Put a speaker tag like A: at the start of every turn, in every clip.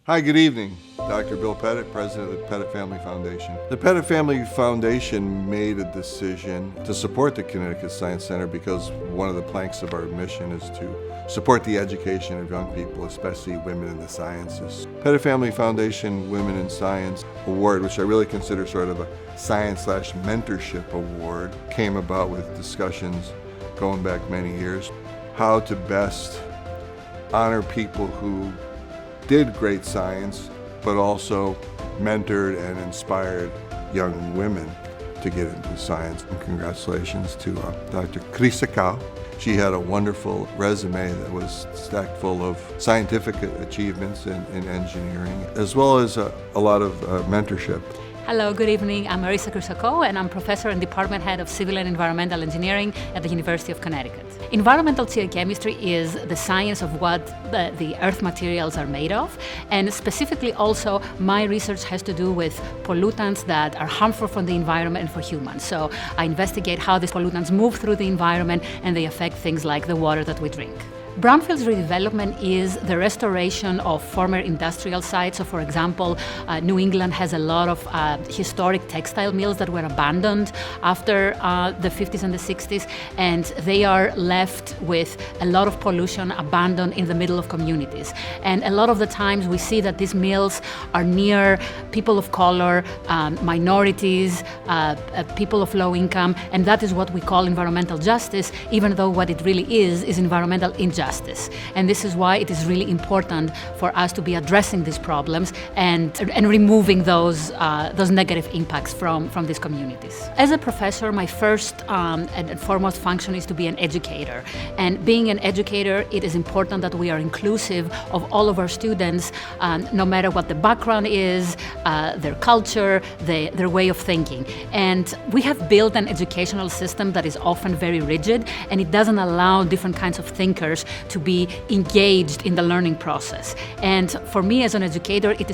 A: Hi, good evening. Dr. Bill Pettit, President of the Pettit Family Foundation. The Pettit Family Foundation made a decision to support the Connecticut Science Center because one of the planks of our mission is to support the education of young people, especially women in the sciences. Pettit Family Foundation Women in Science Award, which I really consider sort of a science/mentorship award, came about with discussions going back many years, how to best honor people who did great science, but also mentored and inspired young women to get into science. And congratulations to Dr. Krista Kao. She had a wonderful resume that was stacked full of scientific achievements in engineering, as well as a lot of mentorship.
B: Hello, good evening. I'm Marisa Krusako, and I'm Professor and Department Head of Civil and Environmental Engineering at the University of Connecticut. Environmental geochemistry is the science of what the earth materials are made of, and specifically also my research has to do with pollutants that are harmful for the environment and for humans. So I investigate how these pollutants move through the environment and they affect things like the water that we drink. Brownfields redevelopment is the restoration of former industrial sites. So for example, New England has a lot of historic textile mills that were abandoned after the 50s and the 60s, and they are left with a lot of pollution abandoned in the middle of communities. And a lot of the times we see that these mills are near people of color, minorities, people of low income, and that is what we call environmental justice, even though what it really is environmental injustice. And this is why it is really important for us to be addressing these problems and removing those negative impacts from these communities. As a professor, my first and foremost function is to be an educator. And being an educator, it is important that we are inclusive of all of our students, no matter what the background is, their culture, their way of thinking. And we have built an educational system that is often very rigid, and it doesn't allow different kinds of thinkers to be engaged in the learning process. And for me as an educator, it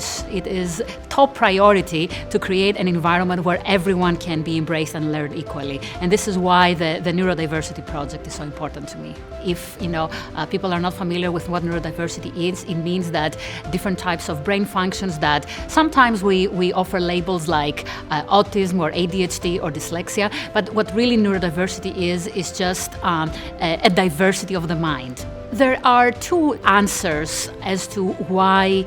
B: is top priority to create an environment where everyone can be embraced and learn equally. And this is why the neurodiversity project is so important to me. If people are not familiar with what neurodiversity is, it means that different types of brain functions that sometimes we offer labels like autism or ADHD or dyslexia, but what really neurodiversity is just a diversity of the mind. There are two answers as to why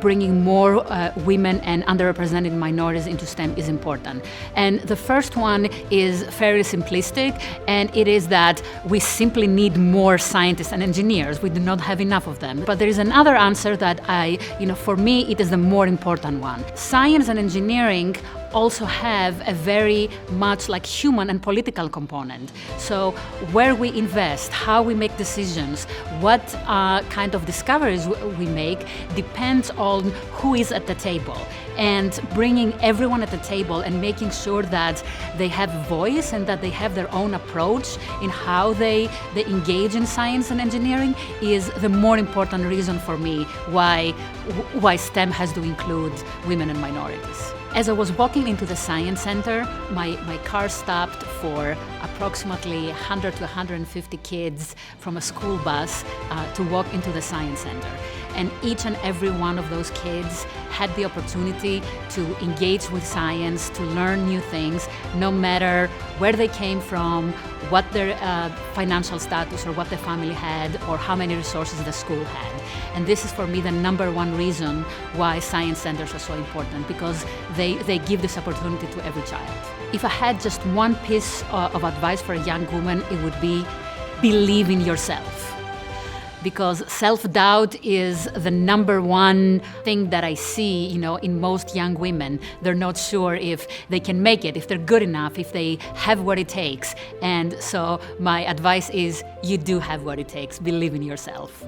B: bringing more women and underrepresented minorities into STEM is important. And the first one is fairly simplistic, and it is that we simply need more scientists and engineers. We do not have enough of them. But there is another answer that for me, it is the more important one. Science and engineering also have a very much like human and political component. So where we invest, how we make decisions, what kind of discoveries we make depends on who is at the table. And bringing everyone at the table and making sure that they have a voice and that they have their own approach in how they engage in science and engineering is the more important reason for me why STEM has to include women and minorities. As I was walking into the Science Center, my car stopped for approximately 100 to 150 kids from a school bus to walk into the Science Center. And each and every one of those kids had the opportunity to engage with science, to learn new things, no matter where they came from, what their financial status or what their family had, or how many resources the school had. And this is for me the number one reason why science centers are so important, because they give this opportunity to every child. If I had just one piece of advice for a young woman, it would be believe in yourself. Because self-doubt is the number one thing that I see, in most young women. They're not sure if they can make it, if they're good enough, if they have what it takes. And so my advice is, you do have what it takes. Believe in yourself.